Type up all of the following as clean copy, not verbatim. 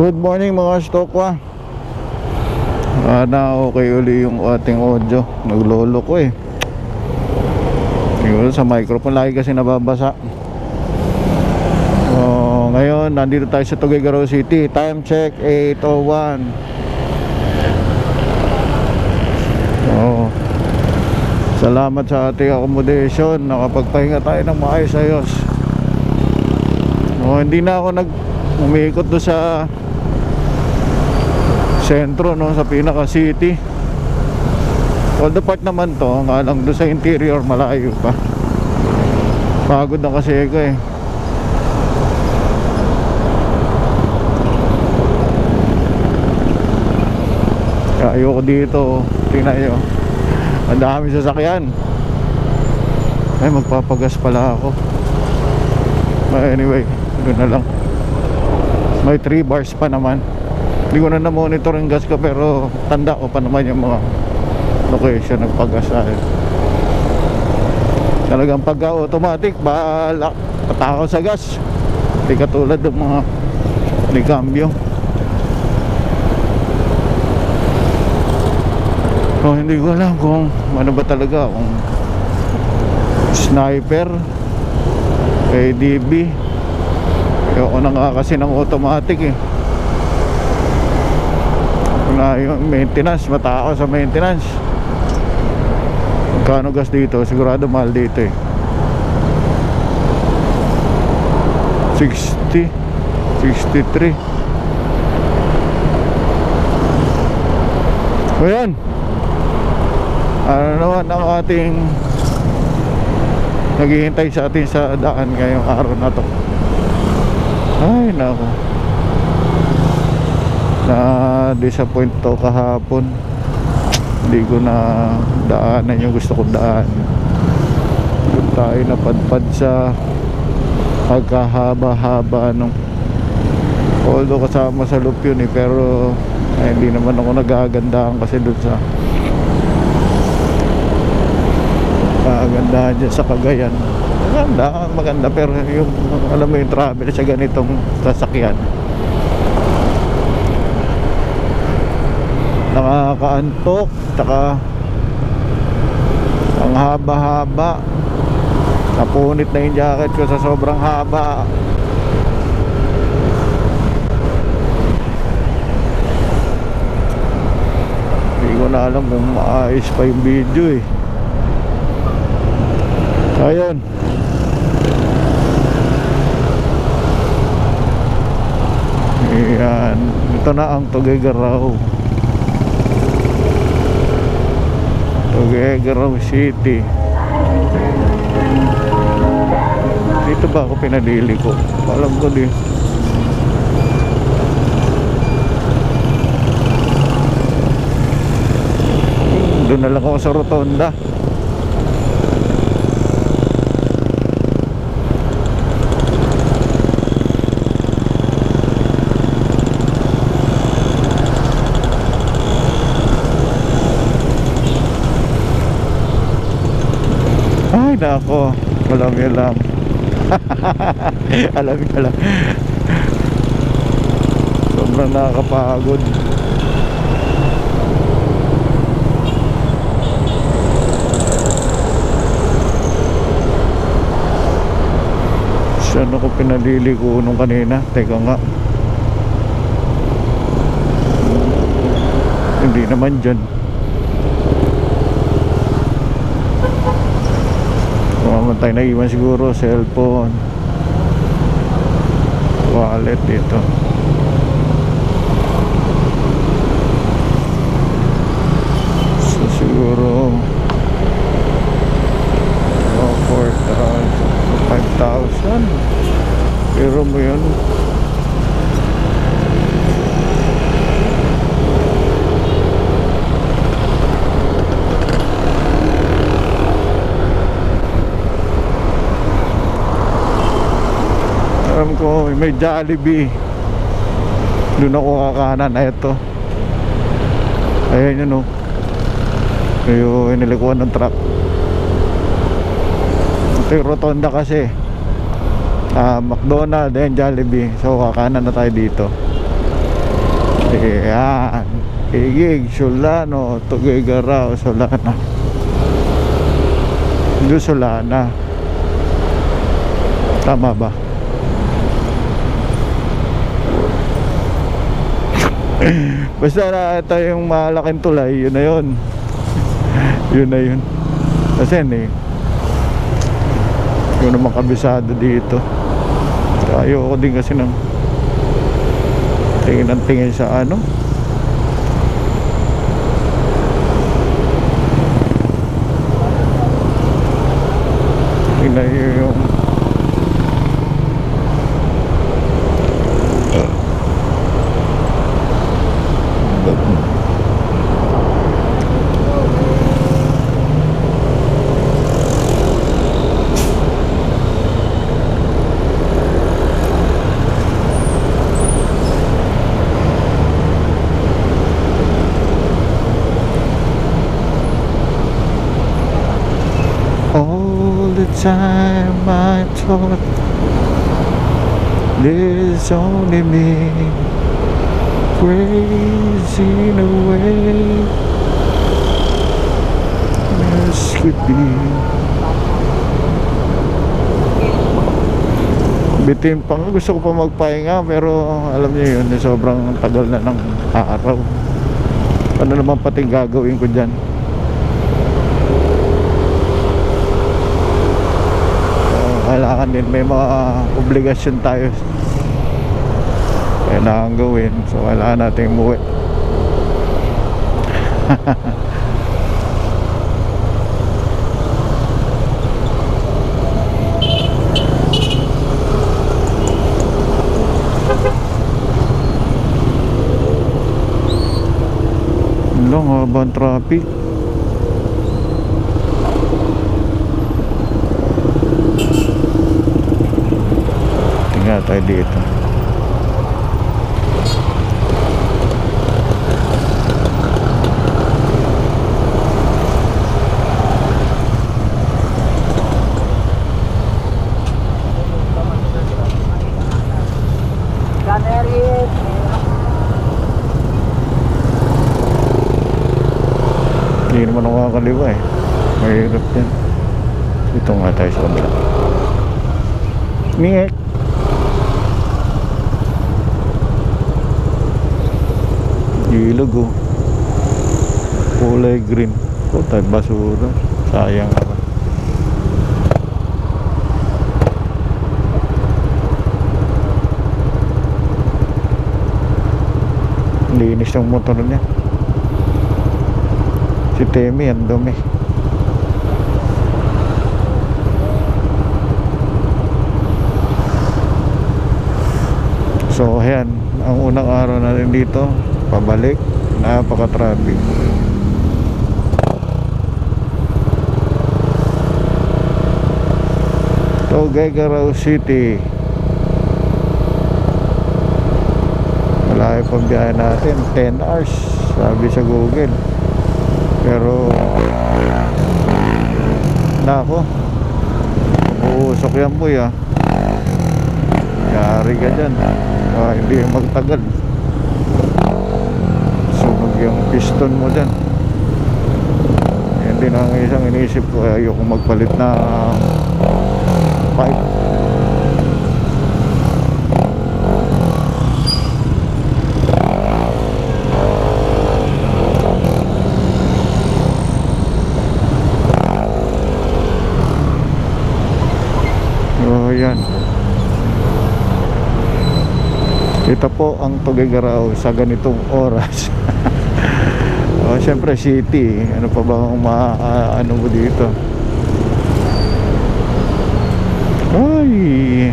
Good morning mga stokwa. Na okay uli yung ating audio. Naglolo ko eh. Siguro sa microphone lagi kasi nababasa. Ngayon nandito tayo sa Tuguegarao City. Time check 8:01. Salamat sa ating accommodation. Nakapagpahinga tayo ng maayos-ayos. Hindi na ako umiikot doon sa sentro, no, sa pinaka city. All the part naman to, nga lang doon sa interior malayo pa. Pagod na kasi ako eh. Kaya ayoko dito. Tingnan nyo, ang dami sasakyan. Ay, magpapagas pala ako. Anyway, doon na lang. May 3 bars pa naman. Hindi ko na na-monitor yung gas ko, pero tanda ko pa naman yung mga location nagpagas tayo. Talagang pagka-automatic, bahala patakaw sa gas. Hindi katulad ng mga likambyo. Hindi ko alam kung ano ba talaga, kung sniper, ADB. Ayoko na nga kasi ng automatic eh. Na yung maintenance, matao sa maintenance. Magkano gas dito? Sigurado mahal dito eh. 60, 63. Ayan. Ano naman ang ating naghihintay sa atin sa daan ngayong araw na to. Ay nako, na-disappoint to kahapon. Hindi ko na daanan yung gusto kong daan. Doon tayo napadpad sa pagkahaba-haba nung, although kasama sa loop yun eh, pero hindi naman ako nagagandahan kasi doon sa kagandahan dyan sa Cagayan. Maganda, pero yung alam mo yung travel sa ganitong sasakyan, nakakaantok, tsaka ang haba-haba. Napunit na yung jacket ko sa sobrang haba. Hindi ko na alam kung maayos pa yung video eh. Ayun. Ayan, ito na ang Tuguegarao City. Dito ba ako pinadili ko? Alam ko din. Doon na lang ako sa rotonda. Ako, alam yun lang. Alam yun lang. Sobrang nakakapagod. Saan ako pinalili ko nung kanina? Teka nga, hindi naman dyan. Tayo na iwan siguro, cellphone, wallet dito. So siguro 4,000, 5,000. Pero mo yun. Alam ko may Jollibee. Doon ako kakanan. Ito, ayan yun o. Yung inilikuan ng truck. Ito yung rotonda kasi. McDonald's and Jollibee. So kakanan na tayo dito. Ayan. Igig, Solano, Tuguegarao, Solana. Doon Solana. Tama ba? Basta na ito yung malaking tulay, yun na yun. Yun na yun. Kasi yun naman kabisado dito. Ayoko din kasi ng tingin ng tingin sa ano. Tingnan yung all the time I thought there's only me crazy in a way this could be. Bitin pa nga, gusto ko pa magpahinga pero alam niyo yun, sobrang tagal na ng araw. Ano naman pati gagawin ko dyan? Kailangan din, may mga obligasyon tayo kailangan gawin, so kailangan natin umuwi. Long habang traffic. Tingnan tayo dito. Hindi naman ako kakaliwa eh. Mahirap yan. Dito nga tayo sa kabila. Niek. Ilog oh. Kulay green. O tayo basura. Sayang naman. Linis ng motor niya. Si Temi ang dumi. So ayan, ang unang araw natin dito, pabalik, napaka-traffic. Tuguegarao City. Malayo pang biyahe natin, 10 hours sabi sa Google. Pero nako, uusok yan po ya. Yari ka dyan. Hindi magtagal. Sunog yung piston mo dyan. Yan din ang isang iniisip ko. Ayoko magpalit na pipe. Yan. Ito po ang Tuguegarao sa ganitong oras. Siyempre city. Ano pa ba ang ano mo dito? Ay.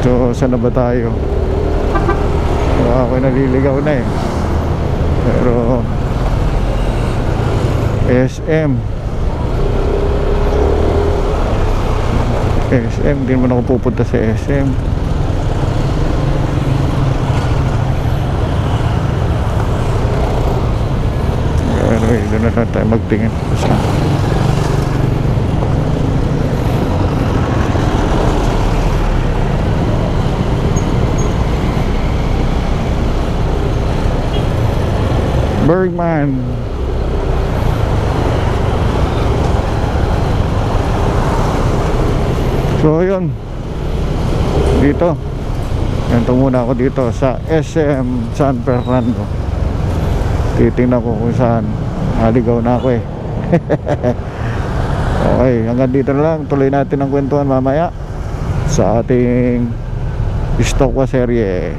So saan na ba tayo? Ako'y naliligaw na eh. Pero SM, di naman ako pupunta sa SM. Anyway, doon na tayo magtingin. Bergman. So yun, dito ganito muna ako dito sa SM San Fernando. Titingnan ko kung saan. Naligaw na ako eh. Okay, hanggang dito na lang. Tuloy natin ang kwentuhan mamaya sa ating Stock Wa serye.